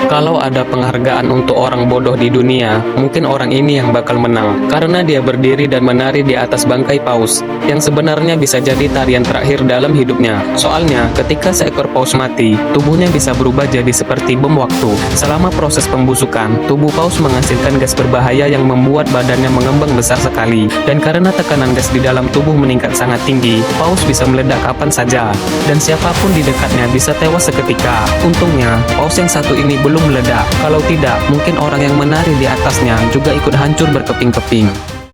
Kalau ada penghargaan untuk orang bodoh di dunia, mungkin orang ini yang bakal menang. Karena dia berdiri dan menari di atas bangkai paus, yang sebenarnya bisa jadi tarian terakhir dalam hidupnya. Soalnya, ketika seekor paus mati, tubuhnya bisa berubah jadi seperti bom waktu. Selama proses pembusukan, tubuh paus menghasilkan gas berbahaya yang membuat badannya mengembang besar sekali. Dan karena tekanan gas di dalam tubuh meningkat sangat tinggi, paus bisa meledak kapan saja. Dan siapapun di dekatnya bisa tewas seketika. Untungnya, paus yang satu ini belum meledak. Kalau tidak, mungkin orang yang menari di atasnya juga ikut hancur berkeping-keping.